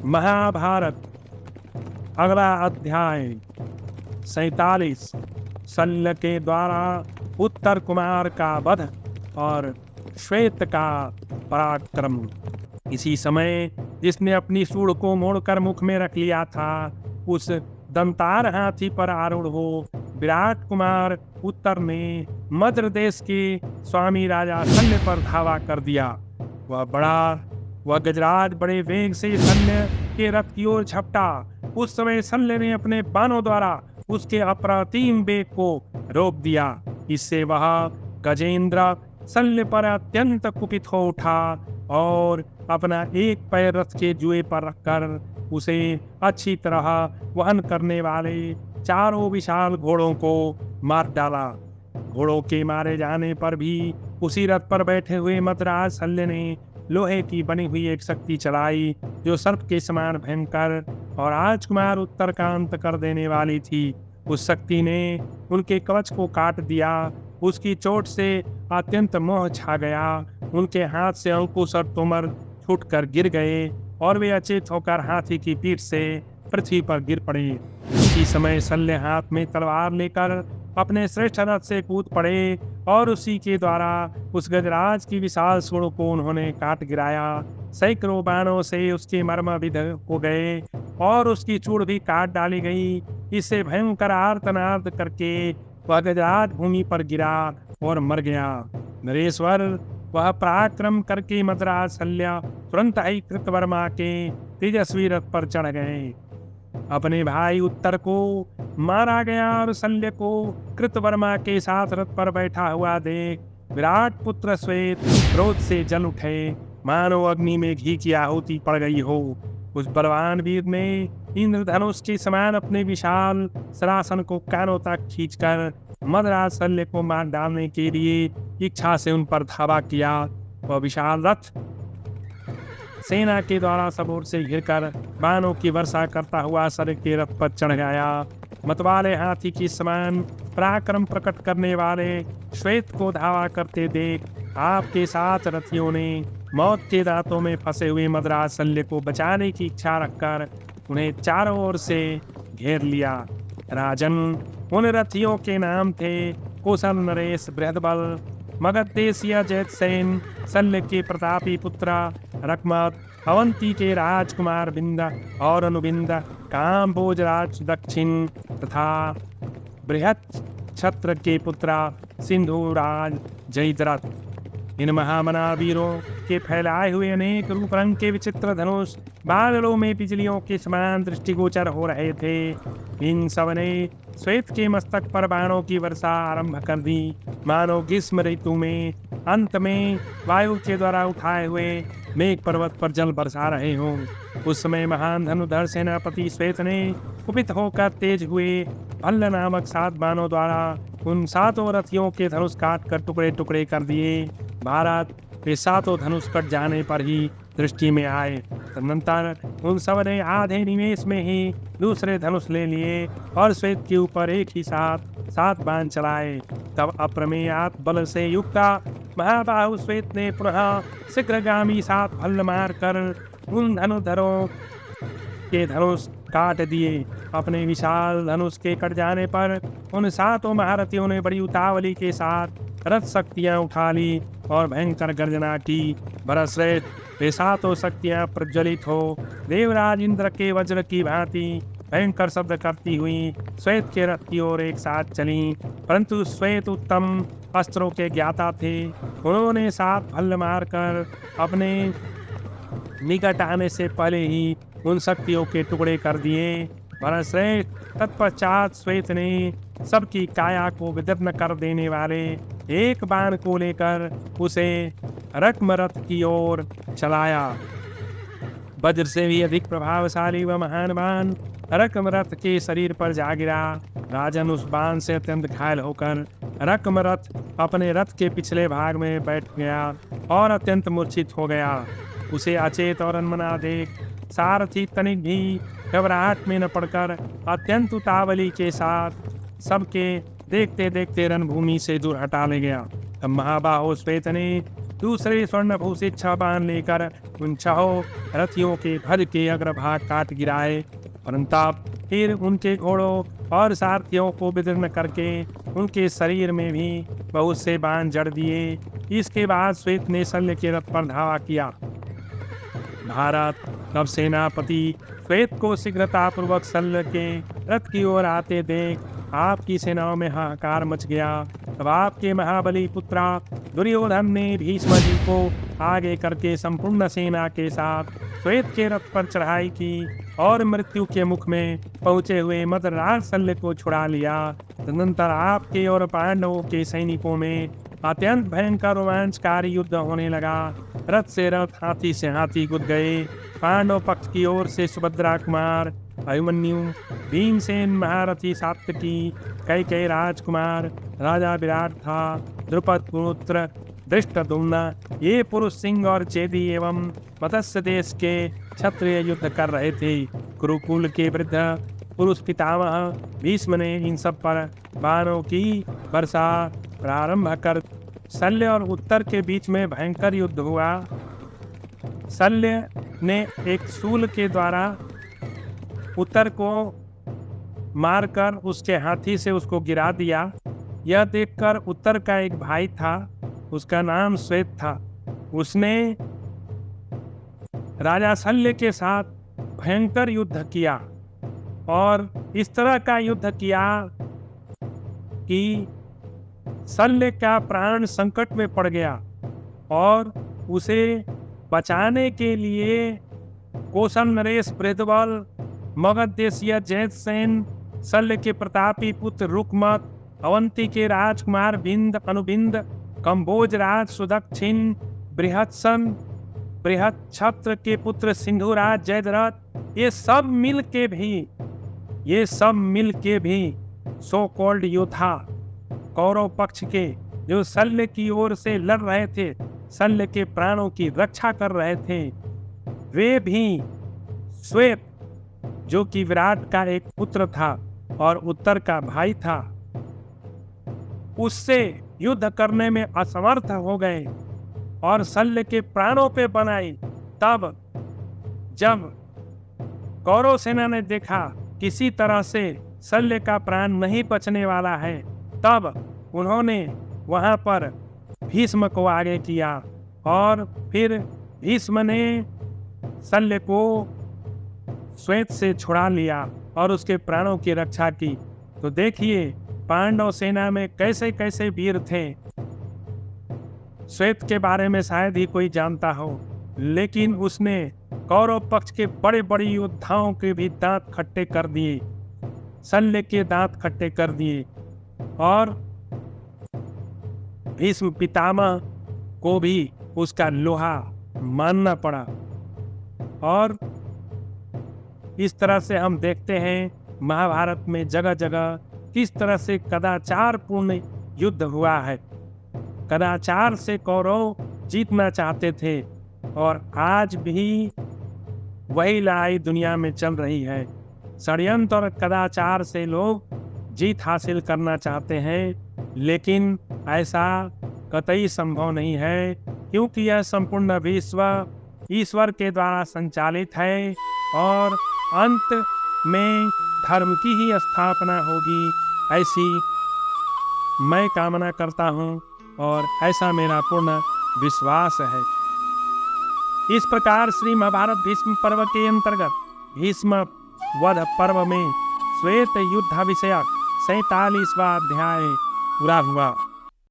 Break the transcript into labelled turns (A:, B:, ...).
A: महाभारत। अगला अध्याय 47। शल्य के द्वारा उत्तर कुमार का वध और श्वेत का पराक्रम। इसी समय जिसने अपनी सूंड को मोड़कर मुख में रख लिया था, उस दंतार हाथी पर आरूढ़ हो विराट कुमार उत्तर ने मद्र देश के स्वामी राजा शल्य पर धावा कर दिया। वह गजराज बड़े वेग से शल्य के रथ की ओर झपटा। उस समय शल्य ने अपने बाणों द्वारा उसके अप्रतिम वेग को रोक दिया। इससे वह गजेंद्र शल्य पर अत्यंत कुपित हो उठा और अपना एक पैर रथ के जुए पर रखकर उसे अच्छी तरह वहन करने वाले चारों विशाल घोड़ों को मार डाला। घोड़ों के मारे जाने पर भी उसी रथ पर बैठे हुए मद्राज शल्य ने लोहे की बनी हुई एक शक्ति चलाई, जो सर्प के समान भयंकर और राजकुमार उत्तर का अंत कर देने वाली थी। उस शक्ति ने उनके कवच को काट दिया। उसकी चोट से अत्यंत मोह छा गया। उनके हाथ से अंकुश और तोमर छूटकर गिर गए और वे अचेत होकर हाथी की पीठ से पृथ्वी पर गिर पड़े। इसी समय शल्य हाथ में तलवार लेकर अपने श्रेष्ठ रथ से कूद पड़े और उसी के द्वारा उस गजराज की विशाल सूंड को उन्होंने काट गिराया। सैकड़ों बाणों से उसके मर्म विध हो गए और उसकी चूड़ भी काट डाली गई। इससे भयंकर आर्तनाद करके वह गजराज भूमि पर गिरा और मर गया। नरेश्वर, वह पराक्रम करके मद्राज शल्य तुरंत ही कृतवर्मा के तेजस्वी रथ पर चढ़ गए। अपने भाई उत्तर को मारा गया और शल्य को कृतवर्मा के साथ रथ पर बैठा हुआ देख विराट पुत्र श्वेत क्रोध से जल उठे, मानो अग्नि में घी की आहुति पड़ गई हो। उस बलवान वीर ने इंद्रधनुष के समान अपने विशाल सरासन को कानों तक खींचकर मद्राज शल्य को मार डालने के लिए इच्छा से उन पर धावा किया। वह विशाल रथ सेना के द्वारा सब ओर से घिरकर बाणों की वर्षा करता हुआ शल्य के रथ पर चढ़ गया। मतवाले हाथी की समान पराक्रम प्रकट करने वाले श्वेत को धावा करते देख आपके साथ रथियों ने मौत के दांतों में फंसे हुए मद्राज शल्य को बचाने की इच्छा रखकर उन्हें चारों ओर से घेर लिया। राजन, उन रथियों के नाम थे कौशल नरेश बृहदबल, मगध देशीय जैतसेन, शल्य के प्रतापी पुत्र रकमत, अवंती के राजकुमार बिंद और अनुबिंद, काम्भोजराज दक्षिण तथा बृहत छत्र के पुत्र सिंधुराज जयद्रथ। इन महामना वीरों के फैलाए हुए अनेक रूप रंग के विचित्र धनुष बादलों में बिजलियों के समान दृष्टिगोचर हो रहे थे। इन सब ने श्वेत के मस्तक पर बाणों की वर्षा आरंभ कर दी, मानो ग्रीष्म ऋतु में अंत में वायु के द्वारा उठाए हुए मेघ पर्वत पर जल बरसा रहे हों। उस समय महान धनुधर सेनापति श्वेत ने कुपित होकर तेज हुए भल्ल नामक 7 बाणों द्वारा उन 7 रथियों के धनुष काट कर टुकड़े टुकड़े कर दिए। भारत वे 7 धनुष कट जाने पर ही दृष्टि में आए। तदनंतर उन सब ने आधे निमेष में ही दूसरे धनुष ले लिए और श्वेत के ऊपर एक ही साथ 7 बाण चलाए। तब अप्रमेयात बल से युक्त महाबाहु श्वेत ने पुनः शीघ्रगामी 7 भल्ल मारकर उन धनुधरों के धनुष काट दिए। अपने विशाल धनुष के कट जाने पर उन 7 महारथियों ने बड़ी उतावली के साथ रथ शक्तियां उठा ली और भयंकर गर्जना की। भरतश्रेष्ठ, वे 7 शक्तियां प्रज्वलित हो देवराज इंद्र के वज्र की भांति भयंकर शब्द करती हुई श्वेत के रथ की ओर एक साथ चली। परंतु श्वेत उत्तम अस्त्रों के ज्ञाता थे। उन्होंने 7 भल्ल मारकर अपने निकट आने से पहले ही उन शक्तियों के टुकड़े कर दिए। भरतश्रेष्ठ, तत्पश्चात श्वेत ने सबकी काया को विदीर्ण कर देने वाले एक बाण को लेकर उसे रत्मरथ की ओर चलाया। वज्र से भी अधिक प्रभावशाली व महान बाण रत्मरथ के शरीर पर जा गिरा। राजन उस बाण से अत्यंत घायल होकर रत्मरथ अपने रथ के पिछले भाग में बैठ गया और अत्यंत मूर्छित हो गया। उसे अचेत और अनमना देख सारथी तनिक भी घबराहट में न पड़कर अत्यंत उतावली के साथ सबके देखते देखते रणभूमि से दूर हटा ले गया। तब महाबाहो श्वेत ने दूसरे स्वर्णभूषित 6 बाण लेकर उन 6 रथियों के ध्वज के अग्रभाग काट गिराए, परंतु फिर उनके घोड़ों और सारथियों को विदीर्ण करके उनके शरीर में भी बहुत से बाण जड़ दिए। इसके बाद श्वेत ने शल्य के रथ पर धावा किया। भारत तब सेनापति श्वेत को शीघ्रतापूर्वक शल्य के रथ की ओर आते देख आपकी सेनाओं में हाहाकार मच गया। तब आपके महाबली पुत्रा दुर्योधन ने भीष्म जी को आगे करके संपूर्ण सेना के साथ श्वेत के रथ पर चढ़ाई की और मृत्यु के मुख में पहुंचे हुए मदराज शल्य को छुड़ा लिया। तदनंतर आपके और पांडवों के सैनिकों में अत्यंत भयंकर रोमांचकारी युद्ध होने लगा। रथ से रथ, हाथी से हाथी कूद गए। पांडव पक्ष की ओर से सुभद्रा कुमार अभिमन्यु, भीमसेन महारथी सात्यकी, कैकेयी राजकुमार राजा विराट था, द्रुपद पुत्र धृष्टद्युम्न, ये पुरुष सिंह और चेदी एवं मत्स्य देश के क्षत्रिय युद्ध कर रहे थे। कुरुकुल के वृद्ध पुरुष पितामह भीष्म ने इन सब पर बाणों की वर्षा प्रारंभ कर शल्य और उत्तर के बीच में भयंकर युद्ध हुआ। शल्य ने एक शूल के द्वारा उत्तर को मारकर उसके हाथी से उसको गिरा दिया। यह देखकर उत्तर का एक भाई था, उसका नाम श्वेत था। उसने राजा शल्य के साथ भयंकर युद्ध किया और इस तरह का युद्ध किया कि शल्य का प्राण संकट में पड़ गया और उसे बचाने के लिए कौशल नरेश बृहद्बल, मगध देशीय जयसेन, शल्य के प्रतापी पुत्र रुकमत, अवंती के राजकुमार बिंद अनुबिंद, कंबोज राज सुदक्षिण, बृहत्सन, बृहत्छत्र के पुत्र सिंधुराज जयद्रथ, ये सब मिल के भी सो कॉल्ड योद्धा कौरव पक्ष के जो शल्य की ओर से लड़ रहे थे, शल्य के प्राणों की रक्षा कर रहे थे, वे भी श्वेत जो कि विराट का एक पुत्र था और उत्तर का भाई था, उससे युद्ध करने में असमर्थ हो गए और शल्य के प्राणों पे बनाई। तब जब कौरव सेना ने देखा किसी तरह से शल्य का प्राण नहीं बचने वाला है, तब उन्होंने वहां पर भीष्म को आगे किया और फिर भीष्म ने शल्य को श्वेत से छुड़ा लिया और उसके प्राणों की रक्षा की। तो देखिए पांडव सेना में कैसे कैसे वीर थे। श्वेत के बारे में शायद ही कोई जानता हो, लेकिन उसने कौरव पक्ष के बड़े बड़े योद्धाओं के भी दांत खट्टे कर दिए, शल्य के दांत खट्टे कर दिए और भीष्म पितामह को भी उसका लोहा मानना पड़ा। और इस तरह से हम देखते हैं महाभारत में जगह जगह किस तरह से कदाचार पूर्ण युद्ध हुआ है। कदाचार से कौरव जीतना चाहते थे और आज भी वही लड़ाई दुनिया में चल रही है। षड्यंत्र और कदाचार से लोग जीत हासिल करना चाहते हैं, लेकिन ऐसा कतई संभव नहीं है, क्योंकि यह संपूर्ण विश्व ईश्वर के द्वारा संचालित है और अंत में धर्म की ही स्थापना होगी, ऐसी मैं कामना करता हूँ और ऐसा मेरा पूर्ण विश्वास है। इस प्रकार श्री महाभारत भीष्म पर्व के अंतर्गत भीष्म वध पर्व में श्वेत युद्ध विषयक 47वां अध्याय पूरा हुआ।